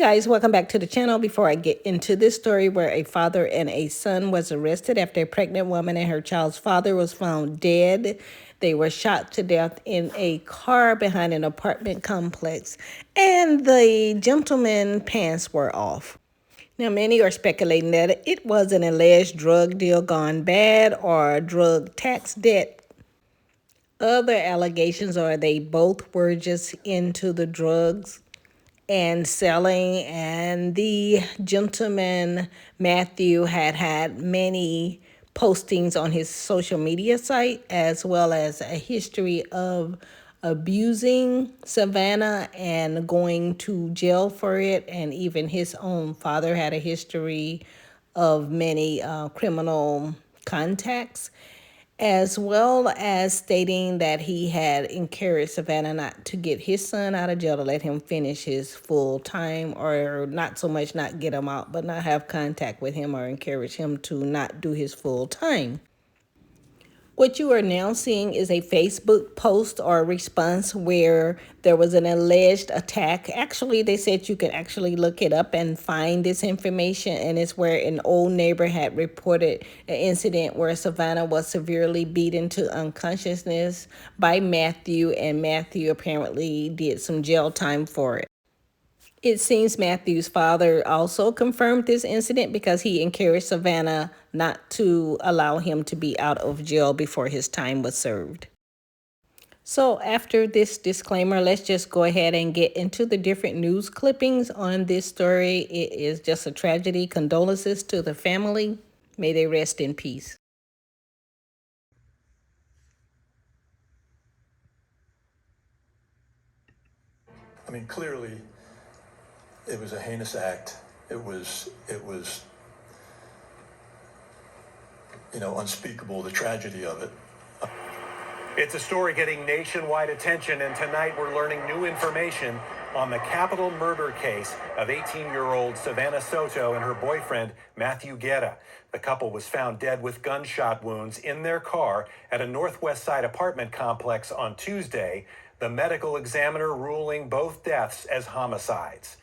guys, welcome back to the channel. Before I get into this story where a father and a son was arrested after a pregnant woman and her child's father was found dead. They were shot to death in a car behind an apartment complex, and the gentleman's pants were off. Now, many are speculating that it was an alleged drug deal gone bad or drug tax debt. Other allegations are they both were just into the drugs and selling, and the gentleman Matthew had many postings on his social media site, as well as a history of abusing Savannah and going to jail for it. And even his own father had a history of many criminal contacts, as well as stating that he had encouraged Savannah not to get his son out of jail, to let him finish his full time, or not so much not get him out, but not have contact with him or encourage him to not do his full time. What you are now seeing is a Facebook post or response where there was an alleged attack. Actually, they said you can actually look it up and find this information, and it's where an old neighbor had reported an incident where Savannah was severely beaten to unconsciousness by Matthew, and Matthew apparently did some jail time for it. It seems Matthew's father also confirmed this incident because he encouraged Savannah not to allow him to be out of jail before his time was served. So after this disclaimer, let's just go ahead and get into the different news clippings on this story. It is just a tragedy. Condolences to the family. May they rest in peace. I mean, clearly, it was a heinous act. It was, unspeakable, the tragedy of it. It's a story getting nationwide attention, and tonight we're learning new information on the capital murder case of 18-year-old Savannah Soto and her boyfriend, Matthew Guerro. The couple was found dead with gunshot wounds in their car at a Northwest Side apartment complex on Tuesday, the medical examiner ruling both deaths as homicides.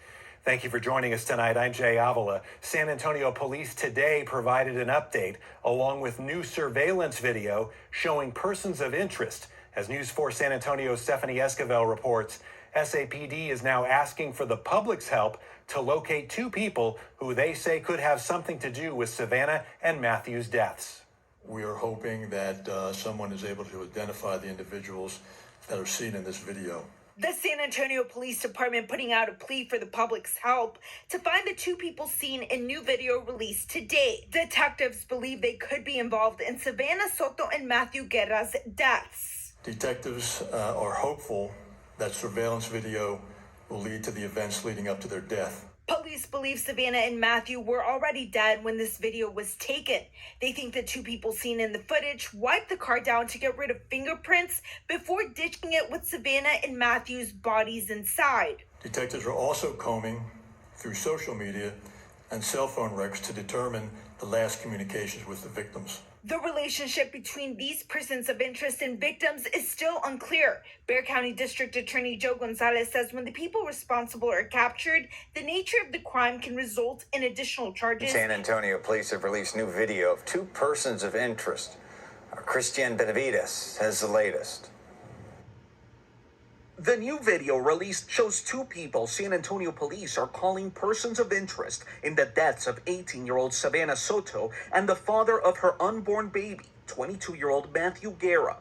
Thank you for joining us tonight. I'm Jay Avila. San Antonio police today provided an update along with new surveillance video showing persons of interest. As News 4 San Antonio's Stephanie Esquivel reports, SAPD is now asking for the public's help to locate two people who they say could have something to do with Savannah and Matthew's deaths. We are hoping that someone is able to identify the individuals that are seen in this video. The San Antonio Police Department putting out a plea for the public's help to find the two people seen in new video released today. Detectives believe they could be involved in Savannah Soto and Matthew Guerra's deaths. Detectives are hopeful that surveillance video will lead to the events leading up to their death. Police believe Savannah and Matthew were already dead when this video was taken. They think the two people seen in the footage wiped the car down to get rid of fingerprints before ditching it with Savannah and Matthew's bodies inside. Detectives are also combing through social media and cell phone records to determine the last communications with the victims. The relationship between these persons of interest and victims is still unclear. Bexar County District Attorney Joe Gonzalez says when the people responsible are captured, the nature of the crime can result in additional charges. San Antonio police have released new video of two persons of interest. Christian Benavides has the latest. The new video released shows two people San Antonio police are calling persons of interest in the deaths of 18-year-old Savannah Soto and the father of her unborn baby, 22-year-old Matthew Guerro.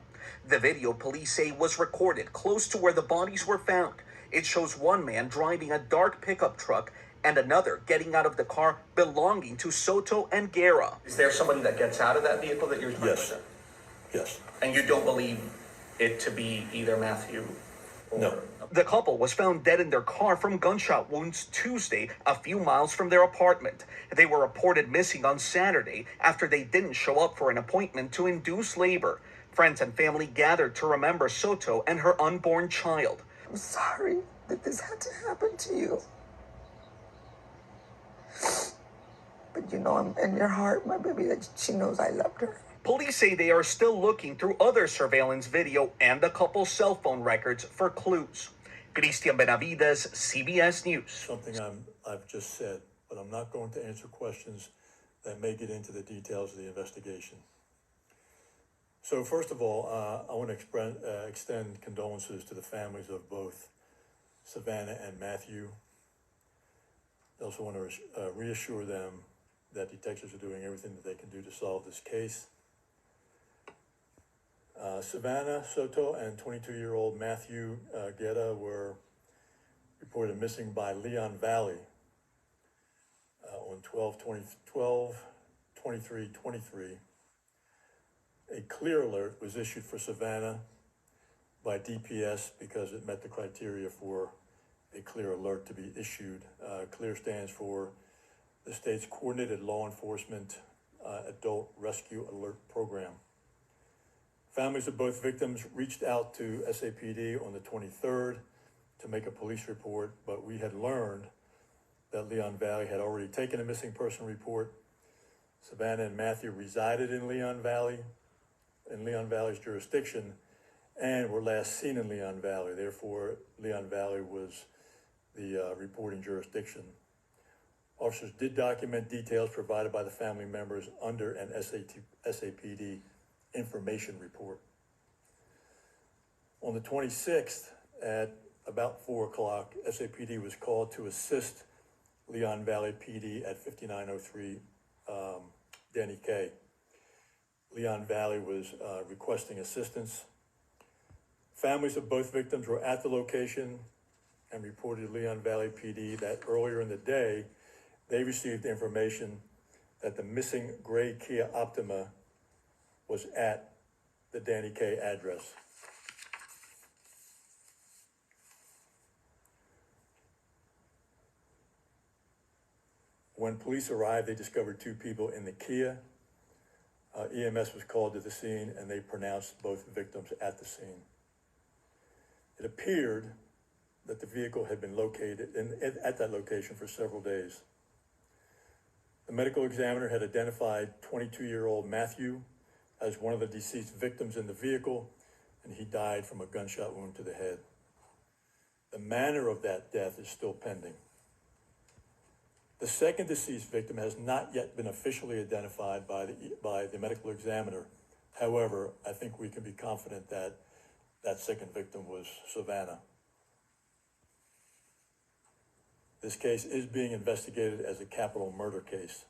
The video police say was recorded close to where the bodies were found. It shows one man driving a dark pickup truck and another getting out of the car belonging to Soto and Guerro. Is there someone that gets out of that vehicle that you're talking about? Yes. And you don't believe it to be either Matthew? No. The couple was found dead in their car from gunshot wounds Tuesday, a few miles from their apartment. They were reported missing on Saturday after they didn't show up for an appointment to induce labor. Friends and family gathered to remember Soto and her unborn child. I'm sorry that this had to happen to you. But I'm in your heart, my baby, that she knows I loved her. Police say they are still looking through other surveillance video and the couple's cell phone records for clues. Christian Benavides, CBS News. Something I've just said, but I'm not going to answer questions that may get into the details of the investigation. So first of all, I want to extend condolences to the families of both Savannah and Matthew. I also want to reassure them that detectives are doing everything that they can do to solve this case. Savannah Soto and 22-year-old Matthew Guerro were reported missing by Leon Valley on 12/23/23. A clear alert was issued for Savannah by DPS because it met the criteria for a clear alert to be issued. CLEAR stands for the state's Coordinated Law Enforcement Adult Rescue Alert Program. Families of both victims reached out to SAPD on the 23rd to make a police report, but we had learned that Leon Valley had already taken a missing person report. Savannah and Matthew resided in Leon Valley's jurisdiction, and were last seen in Leon Valley. Therefore, Leon Valley was the reporting jurisdiction. Officers did document details provided by the family members under an SAPD information report. On the 26th, at about 4 o'clock, SAPD was called to assist Leon Valley PD at 5903 Danny K. Leon Valley was requesting assistance. Families of both victims were at the location and reported to Leon Valley PD that earlier in the day, they received information that the missing gray Kia Optima was at the Danny K address. When police arrived, they discovered two people in the Kia. EMS was called to the scene, and they pronounced both victims at the scene. It appeared that the vehicle had been located at that location for several days. The medical examiner had identified 22-year-old Matthew as one of the deceased victims in the vehicle, and he died from a gunshot wound to the head. The manner of that death is still pending. The second deceased victim has not yet been officially identified by the medical examiner. However, I think we can be confident that that second victim was Savannah. This case is being investigated as a capital murder case.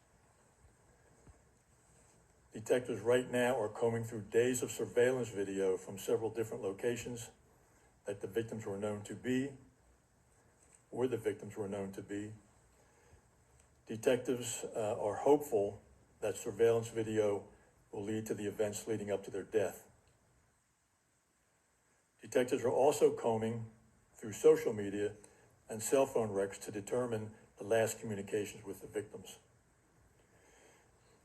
Detectives right now are combing through days of surveillance video from several different locations that the victims were known to be, or the victims were known to be. Detectives are hopeful that surveillance video will lead to the events leading up to their death. Detectives are also combing through social media and cell phone records to determine the last communications with the victims.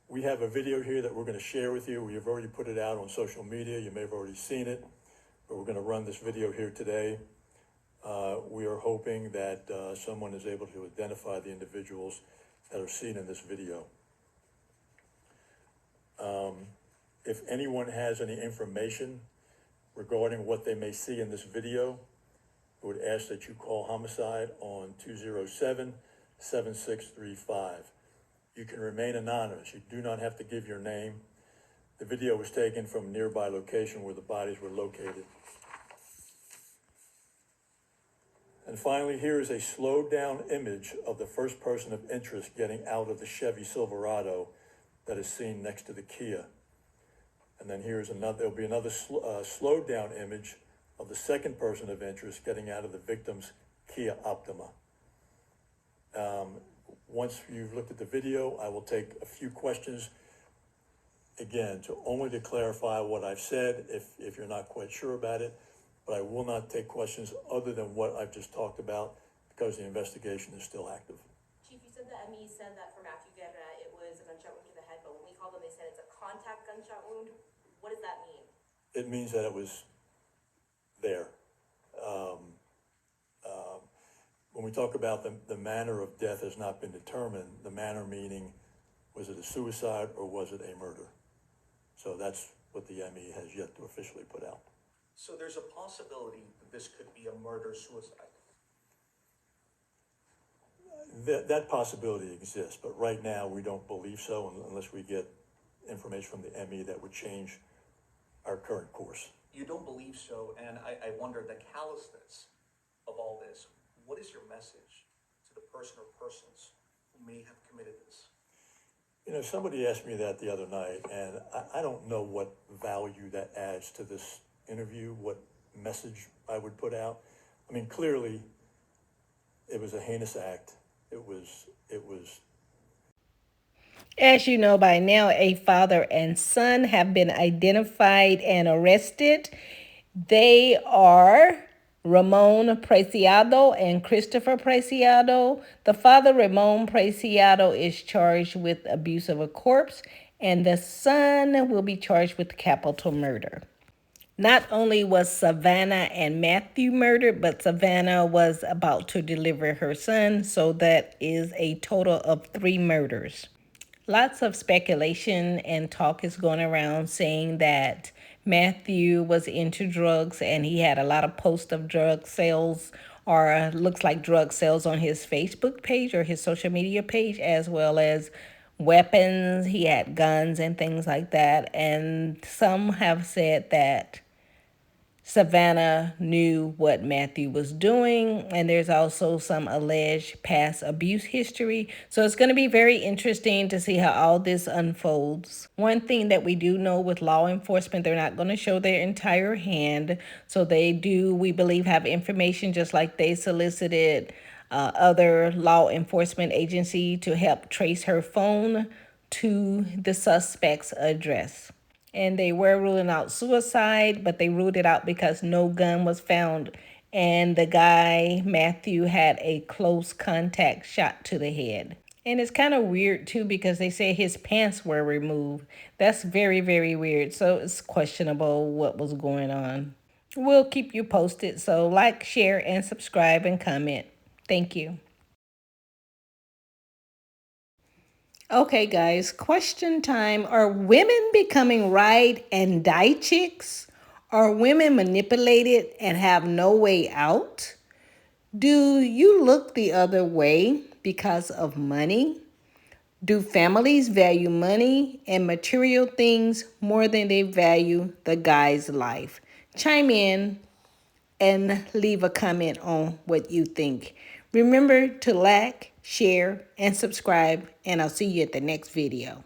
We have a video here that we're going to share with you. We have already put it out on social media. You may have already seen it, but we're going to run this video here today. We are hoping that someone is able to identify the individuals that are seen in this video. If anyone has any information regarding what they may see in this video, I would ask that you call homicide on 207-7635. You can remain anonymous. You do not have to give your name. The video was taken from a nearby location where the bodies were located. And finally, here is a slowed down image of the first person of interest getting out of the Chevy Silverado that is seen next to the Kia. And then there'll be another slowed down image of the second person of interest getting out of the victim's Kia Optima. Once you've looked at the video, I will take a few questions, again, only to clarify what I've said if you're not quite sure about it, but I will not take questions other than what I've just talked about because the investigation is still active. Chief, you said that ME said that for Matthew Guerra, it was a gunshot wound to the head, but when we called them, they said it's a contact gunshot wound. What does that mean? It means that it was there. When we talk about the manner of death has not been determined, the manner meaning, was it a suicide or was it a murder? So that's what the ME has yet to officially put out. So there's a possibility that this could be a murder-suicide. That possibility exists, but right now we don't believe so unless we get information from the ME that would change our current course. You don't believe so, and I wonder the callousness of all this. What is your message to the person or persons who may have committed this? You know, somebody asked me that the other night, and I don't know what value that adds to this interview, what message I would put out. I mean, clearly, it was a heinous act. It was. As you know by now, a father and son have been identified and arrested. They are Ramon Preciado and Christopher Preciado. The father, Ramon Preciado, is charged with abuse of a corpse, and the son will be charged with capital murder. Not only was Savannah and Matthew murdered, but Savannah was about to deliver her son, so that is a total of 3 murders. Lots of speculation and talk is going around saying that Matthew was into drugs and he had a lot of posts of drug sales, or looks like drug sales, on his Facebook page or his social media page, as well as weapons. He had guns and things like that. And some have said that Savannah knew what Matthew was doing, and there's also some alleged past abuse history. So it's going to be very interesting to see how all this unfolds. One thing that we do know with law enforcement, they're not going to show their entire hand. So they do, we believe, have information, just like they solicited other law enforcement agency to help trace her phone to the suspect's address. And they were ruling out suicide, but they ruled it out because no gun was found. And the guy, Matthew, had a close contact shot to the head. And it's kind of weird, too, because they say his pants were removed. That's very, very weird. So it's questionable what was going on. We'll keep you posted. So like, share, and subscribe and comment. Thank you. Okay, guys, question time. Are women becoming ride and die chicks? Are women manipulated and have no way out? Do you look the other way because of money? Do families value money and material things more than they value the guy's life? Chime in and leave a comment on what you think. Remember to like, share, and subscribe, and I'll see you at the next video.